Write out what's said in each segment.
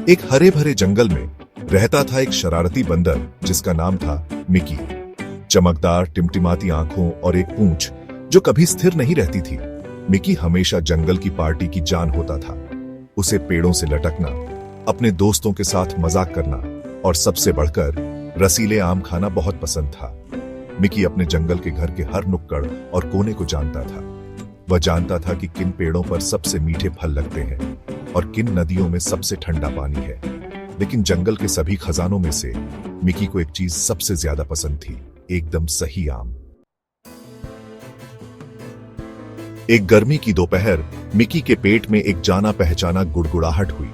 एक हरे भरे जंगल में रहता था एक शरारती बंदर जिसका नाम था मिकी। चमकदार टिमटिमाती आंखों और एक पूंछ जो कभी स्थिर नहीं रहती थी। मिकी हमेशा जंगल की पार्टी की जान होता था। उसे पेड़ों से लटकना, अपने दोस्तों के साथ मजाक करना और सबसे बढ़कर रसीले आम खाना बहुत पसंद था। मिकी अपने जंगल के घर के हर नुक्कड़ और कोने को जानता था। वह जानता था कि किन पेड़ों पर सबसे मीठे फल लगते हैं और किन नदियों में सबसे ठंडा पानी है। लेकिन जंगल के सभी खजानों में से मिकी को एक चीज सबसे ज्यादा पसंद थी, एकदम सही आम। एक गर्मी की दोपहर मिकी के पेट में एक जाना पहचाना गुड़गुड़ाहट हुई।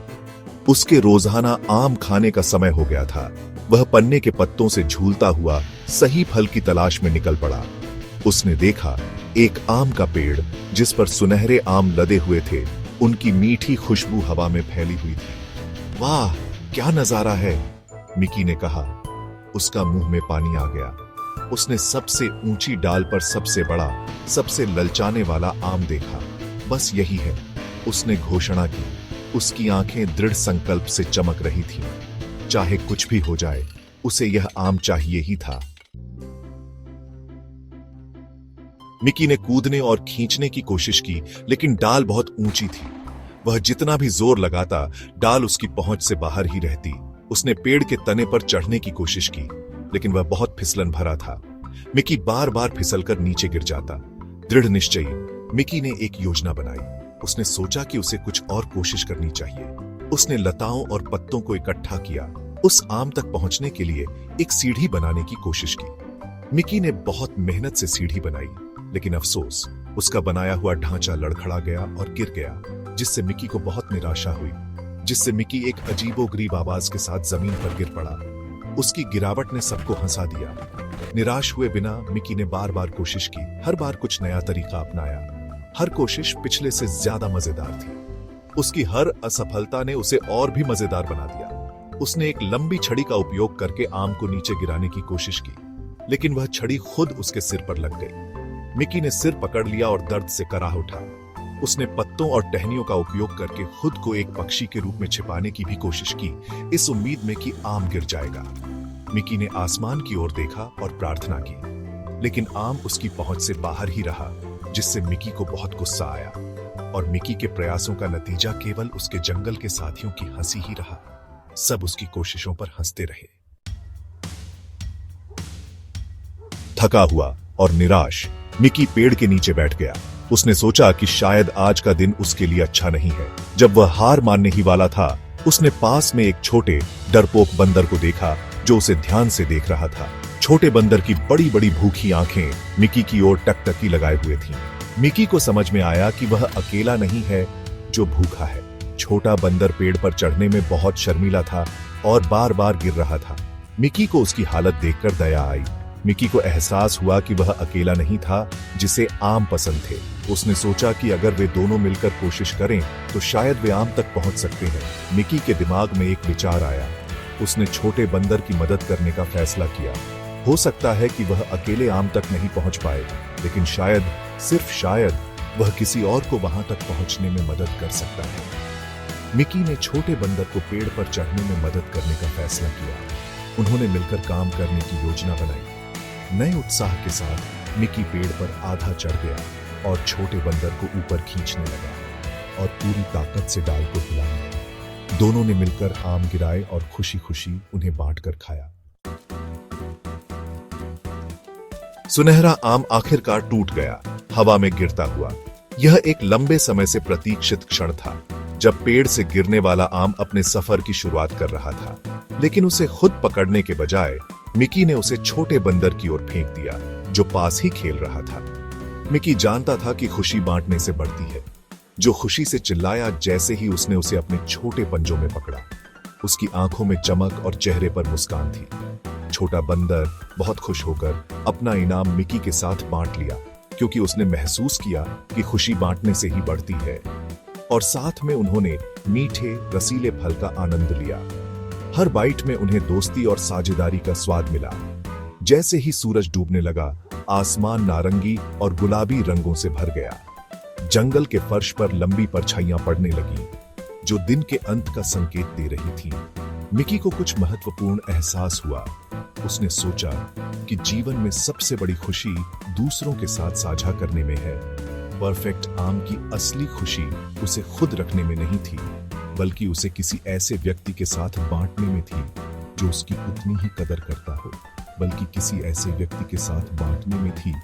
उसके रोजाना आम खाने का समय हो गया था। वह पन्ने के पत्तों से झूलता हुआ सही फल की तलाश में निकल पड़ा। उसने देखा एक आम का पेड़ जिस पर सुनहरे आम लदे हुए थे। उनकी मीठी खुशबू हवा में फैली हुई थी। वाह, क्या नजारा है, मिकी ने कहा। उसका मुंह में पानी आ गया। उसने सबसे ऊंची डाल पर सबसे बड़ा, सबसे ललचाने वाला आम देखा। बस यही है, उसने घोषणा की। उसकी आंखें दृढ़ संकल्प से चमक रही थीं। चाहे कुछ भी हो जाए, उसे यह आम चाहिए ही था। मिकी ने कूदने और खींचने की कोशिश की, लेकिन डाल बहुत ऊंची थी। वह जितना भी जोर लगाता, डाल उसकी पहुंच से बाहर ही रहती। उसने पेड़ के तने पर चढ़ने की कोशिश की, लेकिन वह बहुत फिसलन भरा था। मिकी बार बार फिसलकर नीचे गिर जाता। दृढ़ निश्चयी मिकी ने एक योजना बनाई। उसने सोचा कि उसे कुछ और कोशिश करनी चाहिए। उसने लताओं और पत्तों को इकट्ठा किया। उस आम तक पहुंचने के लिए एक सीढ़ी बनाने की कोशिश की। मिकी ने बहुत मेहनत से सीढ़ी बनाई, लेकिन अफसोस, उसका बनाया हुआ ढांचा लड़खड़ा गया और गिर गया, जिससे मिकी को बहुत निराशा हुई। जिससे मिकी एक अजीबोगरीब आवाज के साथ जमीन पर गिर पड़ा। उसकी गिरावट ने सबको हंसा दिया। निराश हुए बिना मिकी ने बार बार कोशिश की। हर बार कुछ नया तरीका अपनाया। हर कोशिश पिछले से ज्यादा मजेदार थी। उसकी हर असफलता ने उसे और भी मजेदार बना दिया। उसने एक लंबी छड़ी का उपयोग करके आम को नीचे गिराने की कोशिश की, लेकिन वह छड़ी खुद उसके सिर पर लग गई। मिकी ने सिर पकड़ लिया और दर्द से कराह उठा। उसने पत्तों और टहनियों का उपयोग करके खुद को एक पक्षी के रूप में छिपाने की भी कोशिश की, इस उम्मीद में कि आम गिर जाएगा। मिकी ने आसमान की ओर देखा और प्रार्थना की, लेकिन आम उसकी पहुंच से बाहर ही रहा, जिससे मिकी को बहुत गुस्सा आया। और मिकी के प्रयासों का नतीजा केवल उसके जंगल के साथियों की हंसी ही रहा। सब उसकी कोशिशों पर हंसते रहे। थका हुआ और निराश मिकी पेड़ के नीचे बैठ गया। उसने सोचा कि शायद आज का दिन उसके लिए अच्छा नहीं है। जब वह हार मानने ही वाला था, उसने पास में एक छोटे डरपोक बंदर को देखा जो उसे ध्यान से देख रहा था। छोटे बंदर की बड़ी बड़ी भूखी आंखें मिकी की ओर टकटकी लगाए हुए थीं। मिकी को समझ में आया कि वह अकेला नहीं है जो भूखा है। छोटा बंदर पेड़ पर चढ़ने में बहुत शर्मीला था और बार बार गिर रहा था। मिकी को उसकी हालत देखकर दया आई। मिकी को एहसास हुआ कि वह अकेला नहीं था जिसे आम पसंद थे। उसने सोचा कि अगर वे दोनों मिलकर कोशिश करें तो शायद वे आम तक पहुंच सकते हैं। मिकी के दिमाग में एक विचार आया। उसने छोटे बंदर की मदद करने का फैसला किया। हो सकता है कि वह अकेले आम तक नहीं पहुंच पाए, लेकिन शायद, सिर्फ शायद, वह किसी और को वहां तक पहुंचने में मदद कर सकता है। मिकी ने छोटे बंदर को पेड़ पर चढ़ने में मदद करने का फैसला किया। उन्होंने मिलकर काम करने की योजना बनाई। नए उत्साह के साथ मिकी पेड़ पर आधा चढ़ गया और छोटे बंदर को ऊपर खींचने लगा और पूरी ताकत से डाल को हिलाने लगा। दोनों ने मिलकर आम गिराए और खुशी खुशी उन्हें बांटकर खाया। सुनहरा आम आखिरकार टूट गया, हवा में गिरता हुआ। यह एक लंबे समय से प्रतीक्षित क्षण था, जब पेड़ से गिरने वाला आम अपने सफर की शुरुआत कर रहा था। लेकिन उसे खुद पकड़ने के बजाय मिकी ने उसे छोटे बंदर की ओर फेंक दिया, जो पास ही खेल रहा था। मिकी जानता था कि खुशी बांटने से बढ़ती है। जो खुशी से चिल्लाया जैसे ही उसने उसे अपने छोटे पंजों में पकड़ा। उसकी आंखों में चमक और चेहरे पर मुस्कान थी। छोटा बंदर बहुत खुश होकर अपना इनाम मिकी के साथ बांट लिया, क्योंकि उसने महसूस किया कि खुशी बांटने से ही बढ़ती है। और साथ में उन्होंने मीठे रसीले फल का आनंद लिया। हर बाइट में उन्हें दोस्ती और साझेदारी का स्वाद मिला। जैसे ही सूरज डूबने लगा, आसमान नारंगी और गुलाबी रंगों से भर गया। जंगल के फर्श पर लंबी परछाइयां पड़ने लगी। जो दिन के अंत का संकेत दे रही थी। मिकी को कुछ महत्वपूर्ण एहसास हुआ। उसने सोचा कि जीवन में सबसे बड़ी खुशी दूसरों के साथ साझा करने में है। परफेक्ट आम की असली खुशी उसे खुद रखने में नहीं थी, बल्कि उसे किसी ऐसे व्यक्ति के साथ बांटने में थी जो उसकी उतनी ही कदर करता हो। बल्कि किसी ऐसे व्यक्ति के साथ बांटने में थी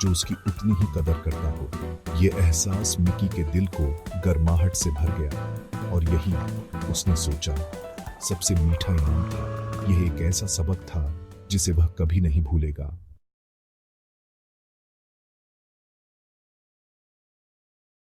जो उसकी उतनी ही कदर करता हो। ये एहसास मिकी के दिल को गर्माहट से भर गया और यही उसने सोचा सबसे मीठा इनाम था। यह एक ऐसा सबक था जिसे वह कभी नहीं भूलेगा।